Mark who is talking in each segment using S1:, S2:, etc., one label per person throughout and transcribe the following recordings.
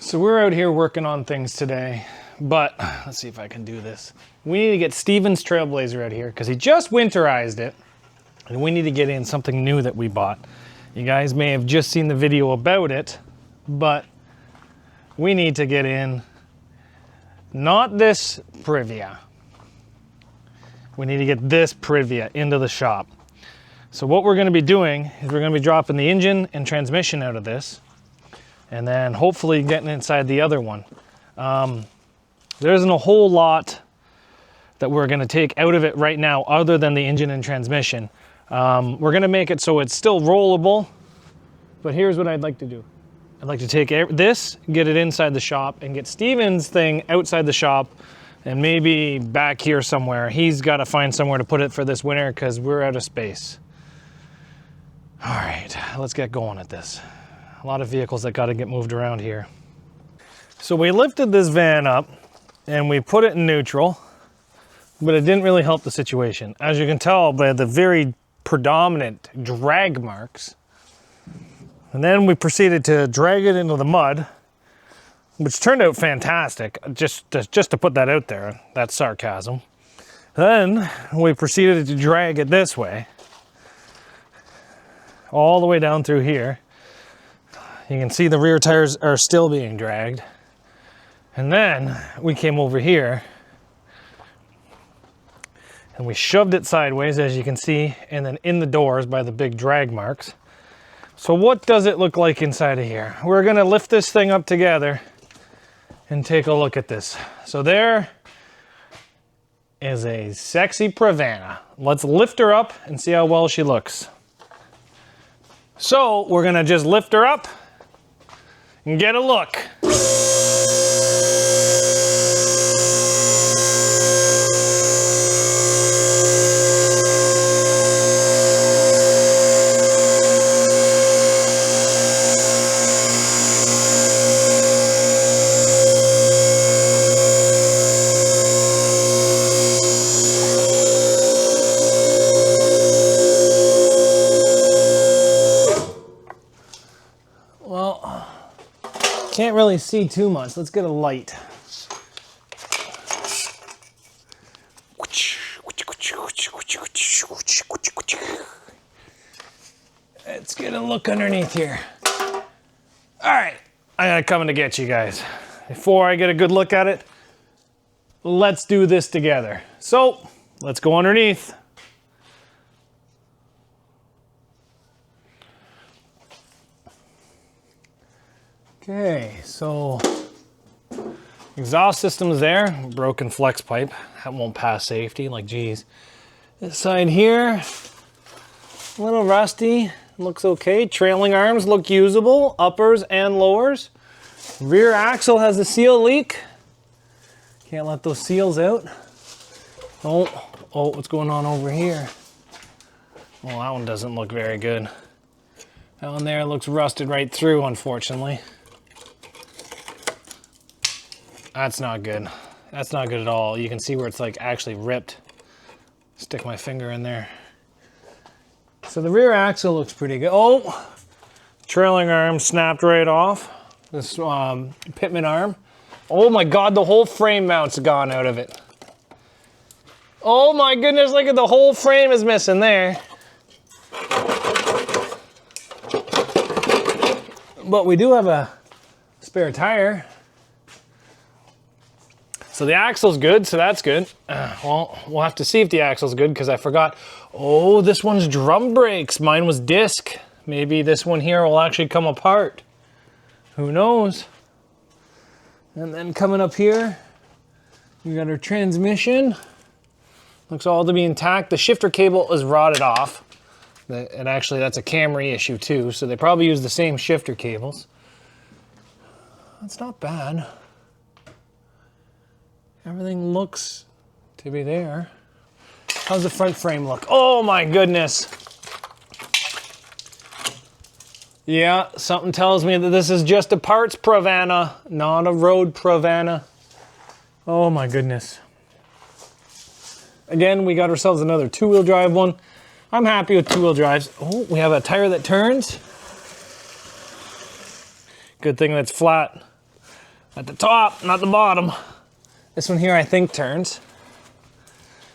S1: So we're out here working on things today, but let's see if I can do this. We need to get Steven's Trailblazer out here because he just winterized it, and we need to get in something new that we bought. You guys may have just seen the video about it, but we need to get in not this previa. We need to get this previa into the shop. So what we're going to be doing is we're going to be dropping the engine and transmission out of this, and then hopefully getting inside the other one. There isn't a whole lot that we're going to take out of it right now other than the engine and transmission. We're going to make it so it's still rollable, but here's what I'd like to do. I'd like to take this, get it inside the shop, and get Steven's thing outside the shop and maybe back here somewhere. He's got to find somewhere to put it for this winter because we're out of space. All right, let's get going at this. A lot of vehicles that got to get moved around here. So we lifted this van up and we put it in neutral, but it didn't really help the situation. As you can tell by the very predominant drag marks. And then we proceeded to drag it into the mud, which turned out fantastic. Just to put that out there, that's sarcasm. Then we proceeded to drag it this way, all the way down through here. You can see the rear tires are still being dragged. And then we came over here and we shoved it sideways, as you can see, and then in the doors by the big drag marks. So what does it look like inside of here? We're gonna lift this thing up together and take a look at this. So there is a sexy Previa. Let's lift her up and see how well she looks. So we're gonna just lift her up and get a look. Can't really see too much. Let's get a light. Let's get a look underneath here. All right, I gotta come in to get you guys. Before I get a good look at it, let's do this together. So let's go underneath. Okay, so exhaust system's there, broken flex pipe. That won't pass safety, like geez. This side here, a little rusty, looks okay. Trailing arms look usable, uppers and lowers. Rear axle has a seal leak. Can't let those seals out. Oh, what's going on over here? Well, that one doesn't look very good. That one there looks rusted right through, unfortunately. That's not good. That's not good at all. You can see where it's like actually ripped. Stick my finger in there. So the rear axle looks pretty good. Oh, trailing arm snapped right off. This pitman arm. Oh my God, the whole frame mount's gone out of it. Oh my goodness, look at the whole frame is missing there. But we do have a spare tire. So the axle's good, so that's good. Well, we'll have to see if the axle's good because I forgot. Oh, this one's drum brakes. Mine was disc. Maybe this one here will actually come apart. Who knows? And then coming up here, we got our transmission. Looks all to be intact. The shifter cable is rotted off. And actually that's a Camry issue too, so they probably use the same shifter cables. That's not bad. Everything looks to be there. How's the front frame look? Oh my goodness. Yeah, something tells me that this is just a parts Previa, not a road Previa. Oh my goodness. Again, we got ourselves another two-wheel drive one. I'm happy with two-wheel drives. Oh, we have a tire that turns. Good thing that's flat. at the top, not the bottom. This one here I think turns,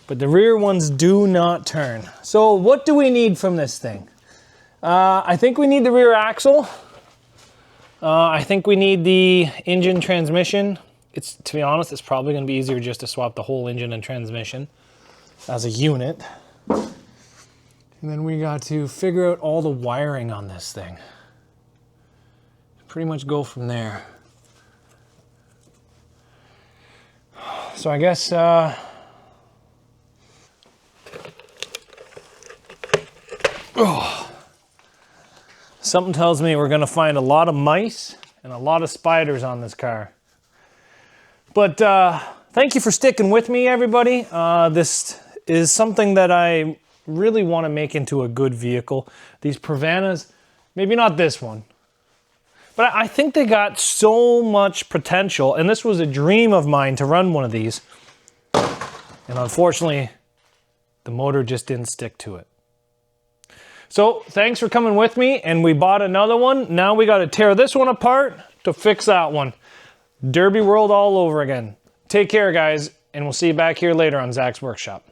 S1: but the rear ones do not turn. So what do we need from this thing? I think we need the rear axle. I think we need the engine transmission. To be honest, it's probably gonna be easier just to swap the whole engine and transmission as a unit. And then we got to figure out all the wiring on this thing. Pretty much go from there. So I guess, something tells me we're gonna find a lot of mice and a lot of spiders on this car. But thank you for sticking with me, everybody. This is something that I really want to make into a good vehicle. These Prevanas, maybe not this one, but I think they got so much potential, and this was a dream of mine to run one of these. And unfortunately, the motor just didn't stick to it. So thanks for coming with me, and we bought another one. Now we got to tear this one apart to fix that one. Derby World all over again. Take care, guys, and we'll see you back here later on Zach's Workshop.